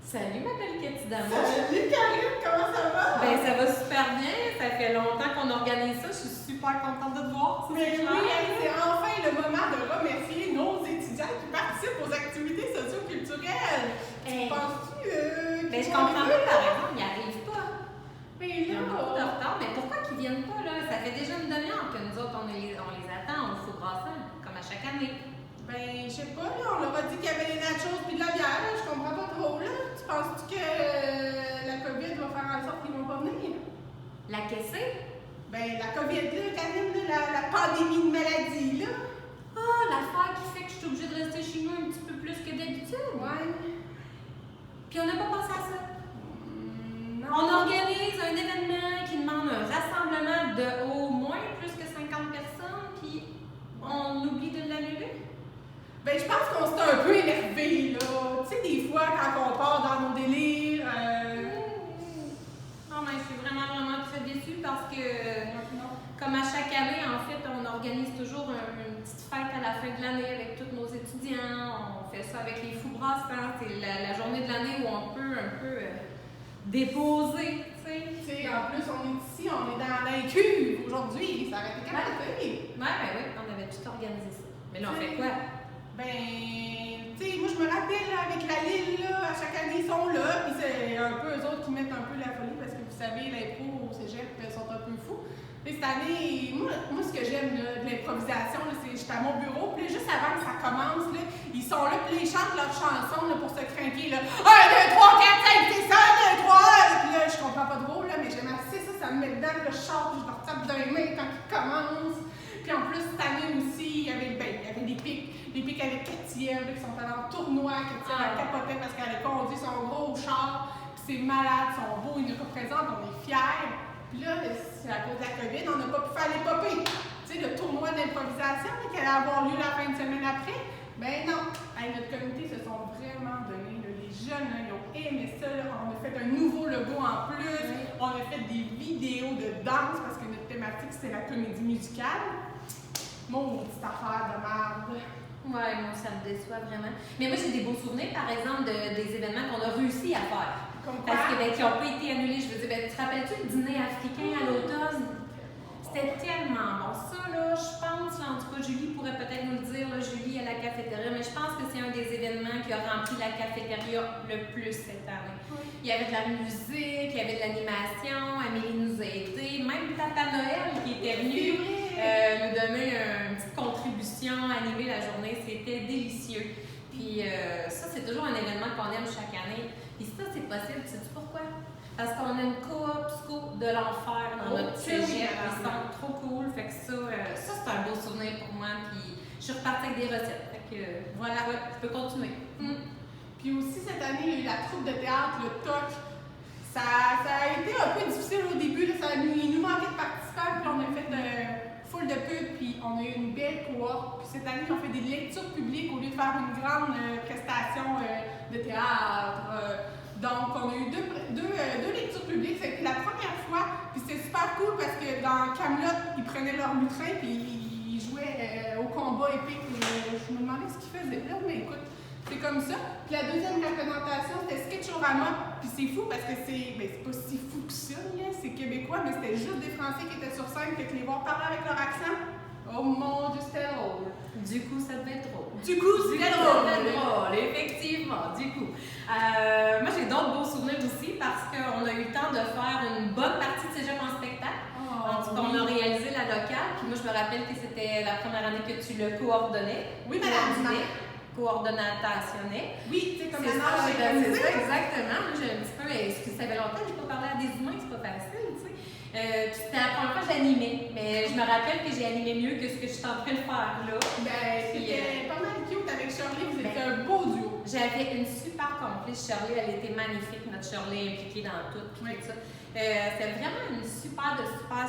Salut ma belle Cathy d'amour. Salut Karine, comment ça va? Ben ça va super bien, ça fait longtemps qu'on organise ça, je suis super contente de te voir. Mais oui, c'est enfin le moment de remercier nos étudiants qui participent aux activités socio-culturelles. Penses-tu Ben je comprends pas par exemple, ils n'arrivent pas. Mais Ils ont beaucoup de là, retard, mais pourquoi qu'ils viennent pas là? Ça fait déjà une demi-heure que nous autres on les attend au four brassant, comme à chaque année. ben je sais pas, là, on leur a dit qu'il y avait des nachos puis de la bière, là, je comprends pas trop là. Tu penses-tu que la COVID va faire en sorte qu'ils vont pas venir? La caissée? Ben la COVID là, Karine, là, la pandémie de maladie là. Ah, l'affaire qui fait que je suis obligée de rester chez nous un petit peu plus que d'habitude. Ouais. Puis on n'a pas pensé à ça. Non. On organise un événement qui demande un rassemblement de au moins plus que 50 personnes, puis on oublie de l'annuler. Ben, je pense qu'on s'est un peu énervé, là. Tu sais, des fois, quand on part dans nos délires. Non, mais je suis vraiment très déçue parce que, comme à chaque année, en fait, on organise toujours une petite fête à la fin de l'année avec tous nos étudiants. On fait ça avec les fous brassants. C'est la journée de l'année où on peut un peu déposer, tu sais. Tu sais, en plus, on est ici, on est dans la cuve aujourd'hui. Ça aurait été capoté. Ouais, ben oui, on avait tout organisé ça. Mais là, on fait quoi? Ben, tu sais, moi, je me rappelle, là, avec la Lille, là, à chaque année, ils sont là. Puis c'est un peu eux autres qui mettent un peu la folie parce que vous savez, l'impro au cégep, ils sont un peu fous. Mais cette année, moi ce que j'aime de l'improvisation, c'est que j'étais à mon bureau, puis juste avant que ça commence, là, ils sont là, puis ils chantent leur chanson là, pour se craquer. 1, 2, 3, 4, 5, c'est ça, 1, 2, 3. Puis là, je comprends pas trop, là, mais j'aime assez ça, ça me met dedans, puis là, je sors, puis je leur tape dans les mains quand ils commencent. Puis en plus, cette année aussi, il y avait des pics. Les pics avec Katiel, qui sont allés en tournoi. Katiel a capoté parce qu'elle a conduit son gros char. Puis c'est malade, ils sont beaux, ils nous représentent, on est fiers. Puis là, c'est à cause de la COVID, on n'a pas pu faire les popées. Tu sais, le tournoi d'improvisation qui allait avoir lieu la fin de semaine après. Ben non, notre comité se sont vraiment donnés. Là. Les jeunes, là, ils ont aimé ça. Là. On a fait un nouveau logo en plus. On a fait des vidéos de danse parce que notre thématique, c'est la comédie musicale. Mon petite affaire de merde. Ouais, moi, ça me déçoit vraiment. Mais moi, j'ai des beaux souvenirs, par exemple, des événements qu'on a réussi à faire. Comme quoi? Parce que, qui n'ont pas été annulés. Je veux dire, tu te rappelles-tu le dîner africain à l'automne? C'était tellement bon. Ça, là, je pense, là, en tout cas, Julie pourrait peut-être nous le dire, là, Julie à la cafétéria, mais je pense que c'est un des événements qui a rempli la cafétéria le plus cette année. Oui. Il y avait de la musique, il y avait de l'animation, Amélie nous a aidés, même Papa Noël qui était venu nous donner une petite contribution, animer la journée, c'était délicieux. Puis ça, c'est toujours un événement qu'on aime chaque année. Puis ça, c'est possible, sais-tu pourquoi? Parce qu'on a une coop psycho de l'enfer dans notre cégep. Ils sont trop cool. Fait que ça c'est un beau souvenir pour moi. Puis je suis repartie avec des recettes. Fait que voilà, je peux continuer. Puis aussi, cette année, il y a eu la troupe de théâtre, le TOC. Ça a été un peu difficile au début. Là, il nous manquait de participants. Puis on a fait full de pub. Puis on a eu une belle cohorte. Puis cette année, on fait des lectures publiques au lieu de faire une grande prestation de théâtre. Donc, on a eu deux lectures publiques. C'était la première fois, puis c'était super cool parce que dans Camelot, ils prenaient leur lutrin puis ils jouaient au combat épique. Je me demandais ce qu'ils faisaient là, mais écoute, c'est comme ça. Puis la deuxième représentation, c'était Sketchorama. Puis c'est fou parce que c'est pas si fou que ça, là. C'est québécois, mais c'était juste des Français qui étaient sur scène, fait que les voir parler avec leur accent. Oh mon Dieu, c'était drôle. Du coup, ça devait être drôle. C'était drôle, effectivement, du coup. Moi, j'ai d'autres beaux souvenirs aussi parce qu'on a eu le temps de faire une bonne partie de cégep en spectacle. On a réalisé la locale. Puis moi, je me rappelle que c'était la première année que tu le coordonnais. Oui, madame. Coordonnationnais. Oui, c'est comme c'est ça, exactement. Moi, j'ai un petit peu, ça fait longtemps que je n'ai pas parlé à des humains, c'est pas facile, tu sais. Puis c'était la première fois que j'animais, mais je me rappelle que j'ai animé mieux que ce que je suis en train de faire là. C'était pas mal cute avec Shirley, vous étiez un beau duo. J'avais une super complice, Shirley, elle était magnifique, notre Shirley impliquée dans tout, puis tout ça. C'était vraiment une super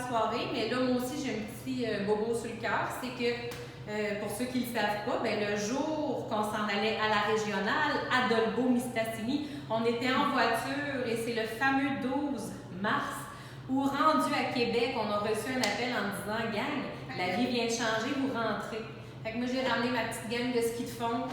soirée, mais là, moi aussi, j'ai un petit bobo sur le cœur, c'est que pour ceux qui ne le savent pas, le jour qu'on s'en allait à la régionale, à Dolbeau-Mistassini, on était en voiture et c'est le fameux 12 mars où, rendu à Québec, on a reçu un appel en disant « Gang, la vie vient de changer, vous rentrez ». Fait que moi, j'ai ramené ma petite gang de ski de fond.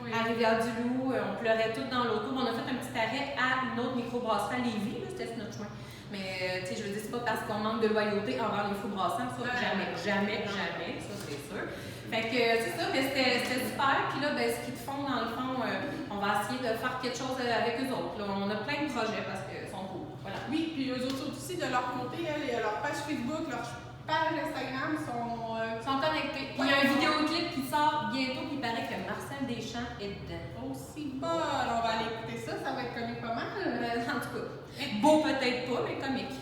Oui. À Rivière-du-Loup, on pleurait toutes dans l'auto. On a fait un petit arrêt à une autre microbrasserie à Lévis, là, c'était sur notre chemin. Mais tu sais, je veux dire, c'est pas parce qu'on manque de loyauté envers les fous brassants, ça, jamais, ça c'est sûr. Fait que c'est ça, mais c'était super. Puis là, ben, ce qu'ils te font, dans le fond, on va essayer de faire quelque chose avec eux autres. Là. On a plein de projets parce qu'ils sont cool. Voilà. Oui, puis eux autres aussi, de leur côté, il y a leur page Facebook, leur page Instagram sont connectés. Puis il y a un vidéoclip qui sort bientôt, puis il paraît que Marcel Deschamps est dedans. aussi bon. On va aller écouter ça, ça va être comique pas mal. En tout cas, beau peut-être pas, mais comique.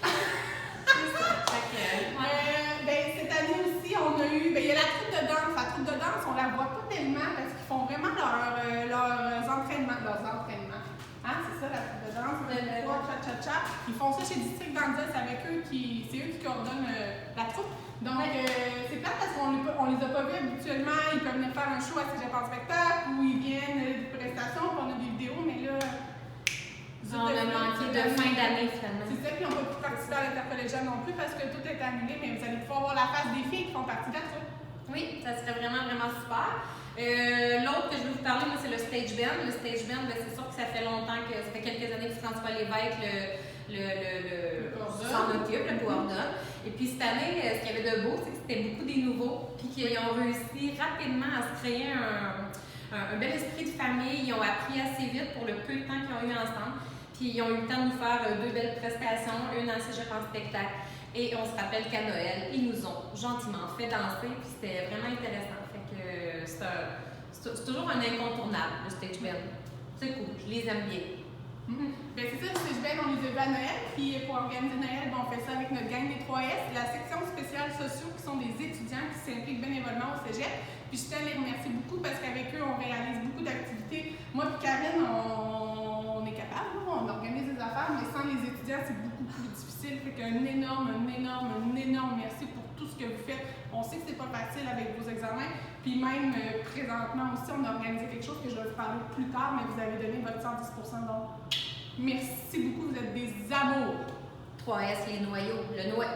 C'est ça. Ben, cette année aussi, on a eu, il y a la troupe de danse. La troupe de danse, on la voit pas tellement parce qu'ils font vraiment leurs entraînements. Hein, c'est ça, la troupe de danse, cha-cha-cha. Ils font ça chez District Danza, c'est eux qui coordonnent la troupe. Donc, c'est plate parce qu'on les a pas vus habituellement. Ils peuvent venir faire un show à Cégep en spectacle ou ils viennent des prestations, puis on a des vidéos, mais là. On a manqué de fin d'année finalement. C'est ça, puis ils n'ont pas pu participer à l'intercollégial non plus parce que tout est annulé, mais vous allez pouvoir voir la face des filles qui font partie de la troupe. Oui, ça serait vraiment, vraiment super. L'autre que je vais vous parler, moi, c'est le Stage Band. Le Stage Band, ben, c'est sûr que ça fait longtemps ça fait quelques années que François Lévesque s'en occupe, le coordonne. Et puis cette année, ce qu'il y avait de beau, c'est que c'était beaucoup des nouveaux, puis qu'ils ont réussi rapidement à se créer un bel esprit de famille. Ils ont appris assez vite pour le peu de temps qu'ils ont eu ensemble. Puis ils ont eu le temps de nous faire 2 belles prestations, une en cégep en spectacle. Et on se rappelle qu'à Noël, ils nous ont gentiment fait danser, puis c'était vraiment intéressant. Fait que c'est toujours un incontournable, le Stage Band. C'est cool, je les aime bien. Ben c'est ça, le Stage Band, on les a vus à Noël, puis pour organiser Noël, on fait ça avec notre gang des 3S, la section spéciale sociaux qui sont des étudiants qui s'impliquent bénévolement au cégep. Puis je tiens à les remercier beaucoup parce qu'avec eux, on réalise beaucoup d'activités. Moi et Karine, on est capable, on organise des affaires, mais sans les étudiants, c'est beaucoup plus difficile. Fait qu'un énorme merci pour tout ce que vous faites. On sait que c'est pas facile avec vos examens. Puis même présentement aussi, on a organisé quelque chose que je vais vous parler plus tard, mais vous avez donné votre 110%. Donc, merci beaucoup, vous êtes des amours. 3S, les noyaux. Le noyau.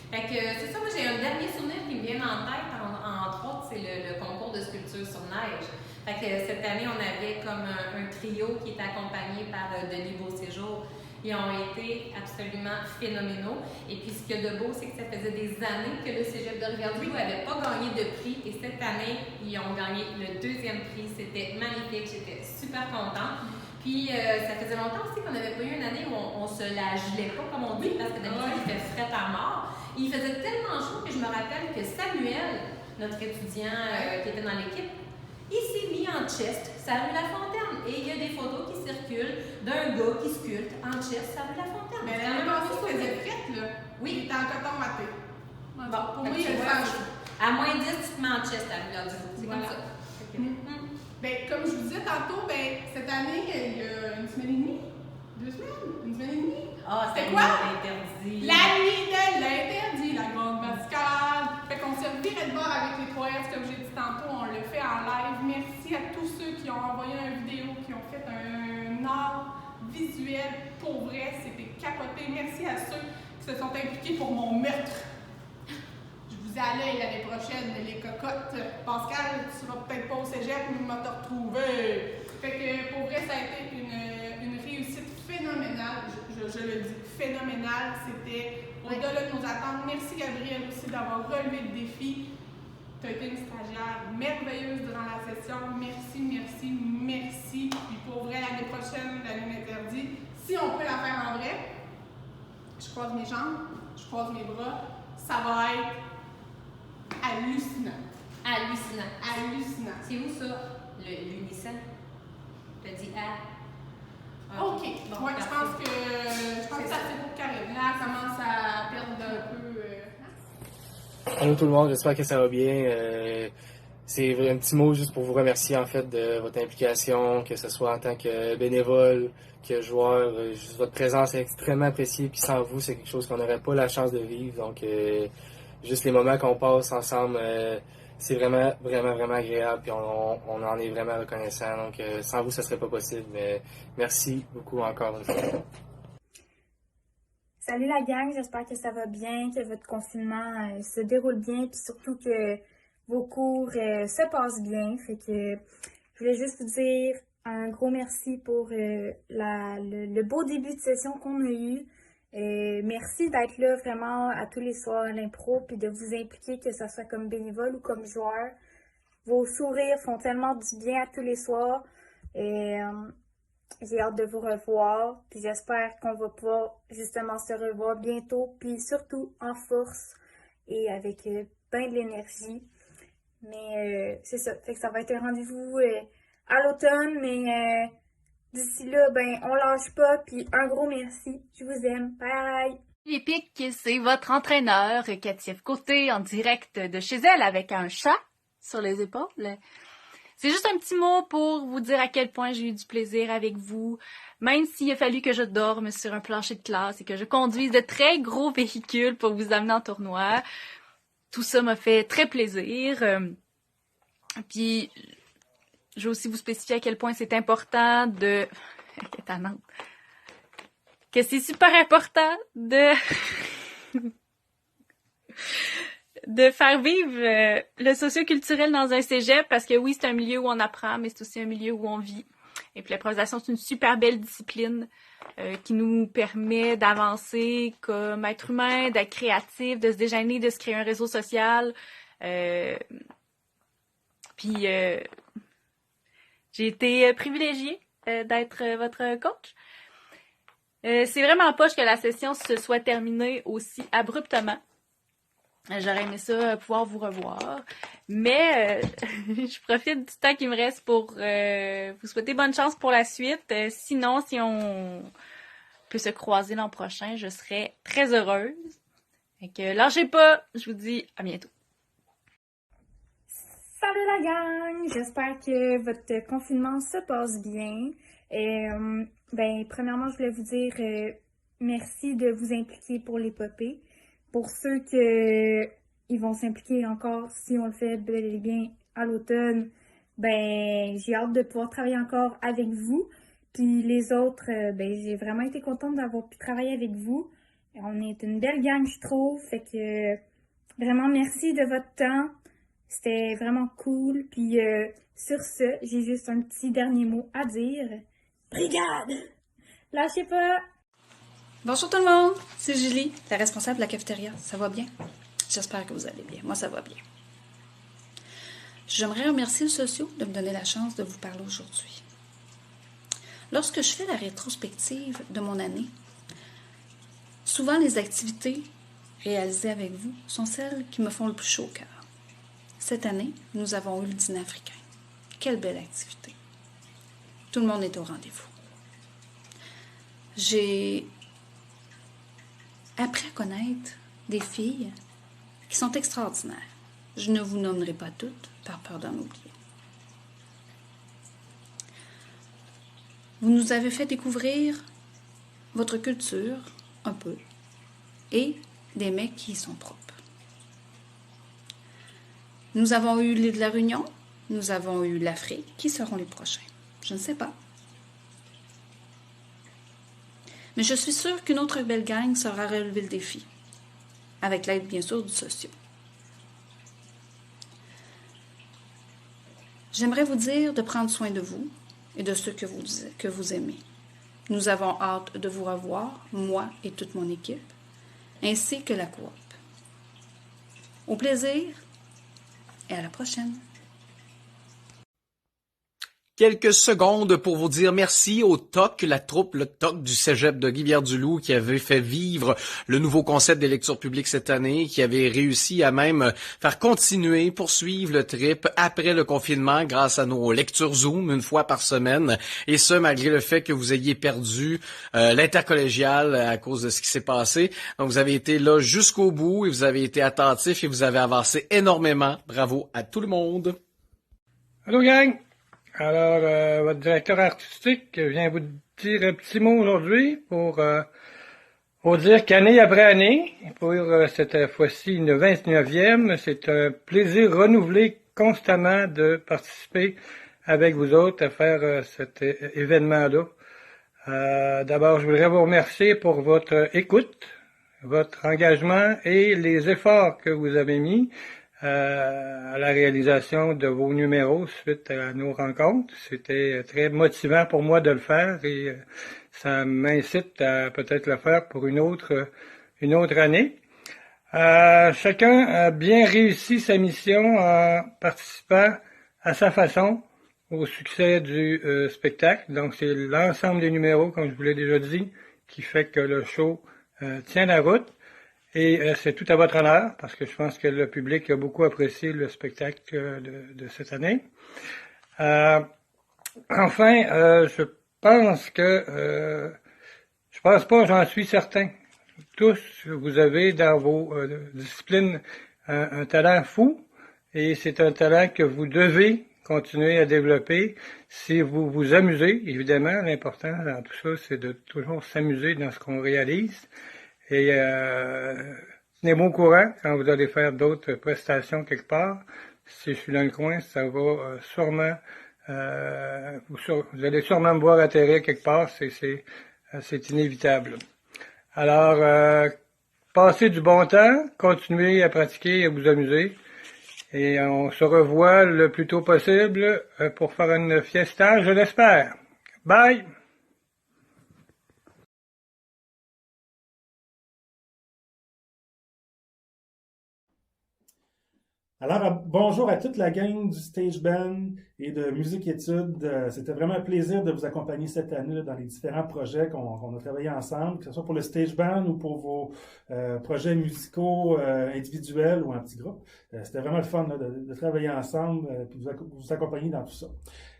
Fait que c'est ça, moi j'ai un dernier souvenir qui me vient en tête, entre autres, c'est le concours de sculpture sur neige. Fait que cette année, on avait comme un trio qui était accompagné par Denis Beauséjour. Ils ont été absolument phénoménaux. Et puis, ce qu'il y a de beau, c'est que ça faisait des années que le Cégep de Rivière-du-Loup n'avait pas gagné de prix. Et cette année, ils ont gagné le 2e prix. C'était magnifique. J'étais super contente. Puis, ça faisait longtemps aussi qu'on n'avait pas eu une année où on se la gelait pas, comme on dit, parce que d'habitude, il fait fret à mort. Il faisait tellement chaud que je me rappelle que Samuel, notre étudiant qui était dans l'équipe, il s'est mis en chest, ça rue La Fontaine. Et il y a des photos qui circulent d'un gars qui sculpte en chest, ça rue La Fontaine. Mais l'année passée, ça faisait frette, là. Oui. Il était en coton maté. Bon, pour moi, il est à moins 10, tu te mets en chest à Rivière-du-Loup. C'est voilà. Comme ça. Ben, comme je vous disais tantôt, cette année, il y a une semaine et demie, 2 semaines, une semaine et demie. Ah, c'était quoi? L'interdit. La nuit de l'interdit, la grande mascarade. Fait qu'on s'est reviré de bord avec les 3S, comme j'ai dit tantôt, on le fait en live. Merci à tous ceux qui ont envoyé une vidéo, qui ont fait un art visuel. Pour vrai, c'était capoté. Merci à ceux qui se sont impliqués pour mon meurtre. Je vous ai à l'œil l'année prochaine, les cocottes. Pascal, tu seras peut-être pas au cégep, mais tu m'as retrouvé. Fait que pour vrai, ça a été une réussite phénoménale. Je le dis, phénoménale. C'était au-delà de nos attentes. Merci Gabrielle aussi d'avoir relevé le défi. Tu as été une stagiaire merveilleuse durant la session. Merci. Puis pour vrai, l'année prochaine, l'année interdite, si on peut la faire en vrai, je croise mes jambes, je croise mes bras, ça va être hallucinant. C'est où ça, l'unisson? Tu as dit OK. Bon, je pense que ça c'est pour Karine. Là, elle commence à perdre un peu. Allô tout le monde, j'espère que ça va bien. C'est un petit mot juste pour vous remercier en fait de votre implication, que ce soit en tant que bénévole, que joueur. Juste votre présence est extrêmement appréciée, puis sans vous, c'est quelque chose qu'on n'aurait pas la chance de vivre. Donc, juste les moments qu'on passe ensemble, c'est vraiment agréable, puis on en est vraiment reconnaissant. Donc, sans vous, ça serait pas possible. Mais merci beaucoup encore une fois. Salut la gang, j'espère que ça va bien, que votre confinement se déroule bien, puis surtout que vos cours se passent bien. Fait que je voulais juste vous dire un gros merci pour le beau début de session qu'on a eu. Merci d'être là vraiment à tous les soirs à l'impro, puis de vous impliquer, que ce soit comme bénévole ou comme joueur. Vos sourires font tellement du bien à tous les soirs. Et j'ai hâte de vous revoir. Puis j'espère qu'on va pouvoir justement se revoir bientôt. Puis surtout en force et avec plein de l'énergie. Mais c'est ça. Fait que ça va être un rendez-vous à l'automne. Mais d'ici là, ben on lâche pas. Puis un gros merci. Je vous aime. Bye! Épique, c'est votre entraîneur, Cathy Côté, en direct de chez elle avec un chat sur les épaules. C'est juste un petit mot pour vous dire à quel point j'ai eu du plaisir avec vous, même s'il a fallu que je dorme sur un plancher de classe et que je conduise de très gros véhicules pour vous amener en tournoi. Tout ça m'a fait très plaisir. Puis, je vais aussi vous spécifier à quel point c'est important de... que c'est super important de... de faire vivre le socio-culturel dans un cégep, parce que oui, c'est un milieu où on apprend, mais c'est aussi un milieu où on vit. Et puis l'improvisation, c'est une super belle discipline qui nous permet d'avancer comme être humain, d'être créatif, de se déjeuner, de se créer un réseau social. Puis j'ai été privilégiée d'être votre coach. C'est vraiment poche que la session se soit terminée aussi abruptement. J'aurais aimé ça pouvoir vous revoir. Mais je profite du temps qui me reste pour vous souhaiter bonne chance pour la suite. Sinon, si on peut se croiser l'an prochain, je serais très heureuse. Fait que lâchez pas, je vous dis à bientôt. Salut la gang! J'espère que votre confinement se passe bien. Premièrement, je voulais vous dire merci de vous impliquer pour l'épopée. Pour ceux qui vont s'impliquer encore, si on le fait bel et bien à l'automne, j'ai hâte de pouvoir travailler encore avec vous. Puis les autres, j'ai vraiment été contente d'avoir pu travailler avec vous. On est une belle gang, je trouve. Fait que vraiment merci de votre temps. C'était vraiment cool. Puis sur ce, j'ai juste un petit dernier mot à dire. Brigade! Lâchez pas! Bonjour tout le monde, c'est Julie, la responsable de la cafétéria. Ça va bien? J'espère que vous allez bien. Moi, ça va bien. J'aimerais remercier le socio de me donner la chance de vous parler aujourd'hui. Lorsque je fais la rétrospective de mon année, souvent les activités réalisées avec vous sont celles qui me font le plus chaud au cœur. Cette année, nous avons eu le dîner africain. Quelle belle activité! Tout le monde est au rendez-vous. J'ai appris à connaître des filles qui sont extraordinaires. Je ne vous nommerai pas toutes par peur d'en oublier. Vous nous avez fait découvrir votre culture un peu et des mets qui y sont propres. Nous avons eu l'île de la Réunion, nous avons eu l'Afrique. Qui seront les prochains? Je ne sais pas. Mais je suis sûre qu'une autre belle gang saura relever le défi, avec l'aide bien sûr du socio. J'aimerais vous dire de prendre soin de vous et de ceux que vous aimez. Nous avons hâte de vous revoir, moi et toute mon équipe, ainsi que la coop. Au plaisir et à la prochaine. Quelques secondes pour vous dire merci au TOC, la troupe, le TOC du Cégep de Rivière-du-Loup qui avait fait vivre le nouveau concept des lectures publiques cette année, qui avait réussi à même faire continuer, poursuivre le trip après le confinement grâce à nos lectures Zoom une fois par semaine, et ce malgré le fait que vous ayez perdu l'intercollégial à cause de ce qui s'est passé. Donc vous avez été là jusqu'au bout et vous avez été attentifs et vous avez avancé énormément. Bravo à tout le monde. Allô gang! Alors, votre directeur artistique vient vous dire un petit mot aujourd'hui pour dire qu'année après année, pour cette fois-ci une 29e, c'est un plaisir renouvelé constamment de participer avec vous autres à faire cet événement-là. D'abord, je voudrais vous remercier pour votre écoute, votre engagement et les efforts que vous avez mis à la réalisation de vos numéros suite à nos rencontres. C'était très motivant pour moi de le faire et ça m'incite à peut-être le faire pour une autre année. Chacun a bien réussi sa mission en participant à sa façon au succès du spectacle. Donc, c'est l'ensemble des numéros, comme je vous l'ai déjà dit, qui fait que le show tient la route. Et c'est tout à votre honneur, parce que je pense que le public a beaucoup apprécié le spectacle de cette année. Enfin, je pense pas, j'en suis certain. Tous, vous avez dans vos disciplines un talent fou, et c'est un talent que vous devez continuer à développer si vous vous amusez. Évidemment, l'important dans tout ça, c'est de toujours s'amuser dans ce qu'on réalise. Et tenez-moi au courant quand vous allez faire d'autres prestations quelque part. Si je suis dans le coin, ça va sûrement... vous allez sûrement me voir atterrir quelque part, c'est inévitable. Alors, passez du bon temps, continuez à pratiquer et à vous amuser. Et on se revoit le plus tôt possible pour faire une fiesta, je l'espère. Bye! Alors, bonjour à toute la gang du Stage Band et de Musique Études. C'était vraiment un plaisir de vous accompagner cette année là, dans les différents projets qu'on a travaillé ensemble, que ce soit pour le Stage Band ou pour vos projets musicaux individuels ou en petit groupe. C'était vraiment le fun là, de travailler ensemble et de vous accompagner dans tout ça.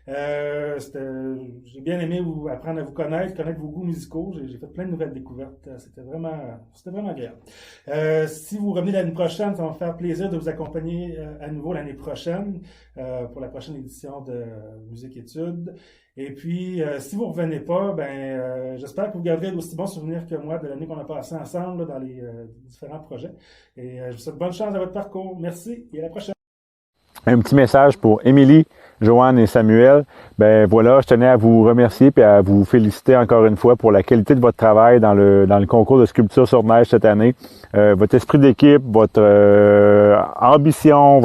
J'ai bien aimé apprendre à vous connaître vos goûts musicaux. J'ai fait plein de nouvelles découvertes. C'était vraiment agréable. Si vous revenez l'année prochaine, ça va me faire plaisir de vous accompagner à nouveau l'année prochaine pour la prochaine édition de Musique Études. Et puis, si vous revenez pas, j'espère que vous garderez d'aussi bons souvenirs que moi de l'année qu'on a passée ensemble là, dans les différents projets. Et je vous souhaite bonne chance dans votre parcours. Merci et à la prochaine. Un petit message pour Émilie, Joanne et Samuel. Ben voilà, je tenais à vous remercier et à vous féliciter encore une fois pour la qualité de votre travail dans le concours de sculpture sur neige cette année. Votre esprit d'équipe, votre ambition,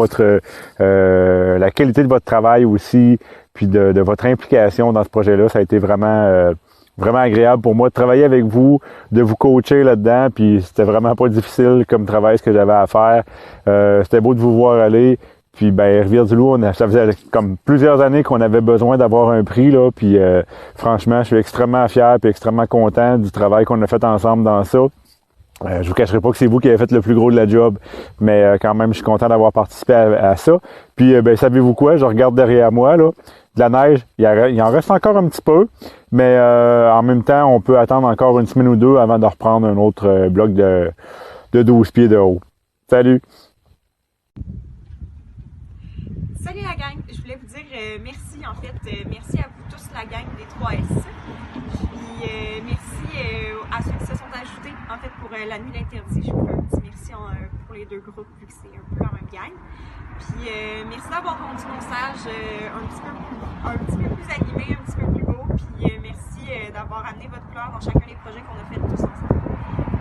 la qualité de votre travail aussi, puis de votre implication dans ce projet-là, ça a été vraiment agréable pour moi de travailler avec vous, de vous coacher là-dedans, puis c'était vraiment pas difficile comme travail ce que j'avais à faire. C'était beau de vous voir aller. Puis Rivière-du-Loup, ça faisait comme plusieurs années qu'on avait besoin d'avoir un prix là, puis franchement, je suis extrêmement fier et extrêmement content du travail qu'on a fait ensemble dans ça. Je vous cacherai pas que c'est vous qui avez fait le plus gros de la job, mais quand même, je suis content d'avoir participé à ça. Puis savez-vous quoi, je regarde derrière moi là, de la neige, il en reste encore un petit peu, mais en même temps, on peut attendre encore une semaine ou deux avant de reprendre un autre bloc de 12 pieds de haut. Salut! Salut la gang, je voulais vous dire merci en fait, merci à vous tous la gang des 3S. Puis merci à ceux qui se sont ajoutés en fait pour la nuit d'interdit. Je vous fais un petit merci pour les deux groupes vu que c'est un peu la même gang. Puis merci d'avoir rendu mon stage un petit peu plus animé, un petit peu plus beau. Puis merci d'avoir amené votre couleur dans chacun des projets qu'on a fait tous ensemble.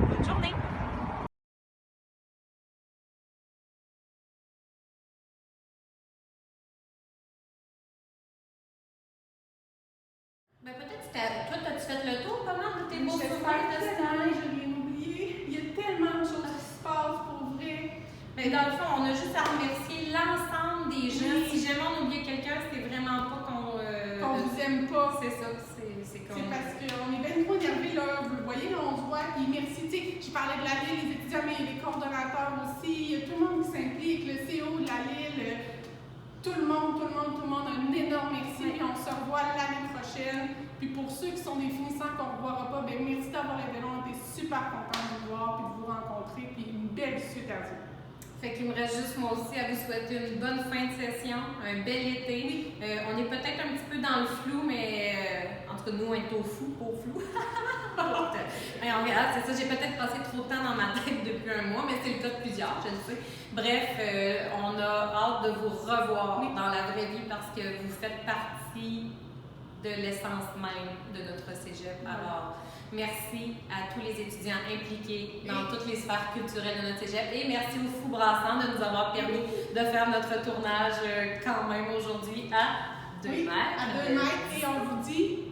Bonne journée! Toi, t'as-tu fait le tour pas mal de tes beaux J'espère souvenirs de tellement, stage? je l'ai oublié. Il y a tellement de choses qui se passent pour vrai. Mais dans le fond, on a juste à remercier l'ensemble des gens. Oui. Si jamais on oublie quelqu'un, c'est vraiment pas qu'on vous aime pas. C'est ça, c'est comme... C'est parce qu'on est bien trop énervés, là. Vous voyez, là, on se voit, puis merci. Tu sais, je parlais de la Lille, les étudiants, mais les coordonnateurs aussi. Il y a tout le monde qui s'implique, le CO de la Lille. Tout le monde, un énorme merci. Puis on se revoit l'année prochaine. Puis pour ceux qui sont des finissants qu'on ne revoira pas, merci d'avoir été là. On était super contents de vous voir puis de vous rencontrer. Puis une belle suite à vous. Fait qu'il me reste juste moi aussi à vous souhaiter une bonne fin de session, un bel été. Oui. On est peut-être un petit peu dans le flou, mais entre nous, on est au flou. Mais on regarde, c'est ça, j'ai peut-être passé trop de temps dans ma tête depuis un mois, mais c'est le cas de plusieurs, je le sais. Bref, on a hâte de vous revoir dans la vraie vie parce que vous faites partie de l'essence même de notre cégep. Alors, merci à tous les étudiants impliqués dans toutes les sphères culturelles de notre cégep et merci aux Fous Brassants de nous avoir permis de faire notre tournage quand même aujourd'hui à 2 mètres. À 2 mètres et on vous dit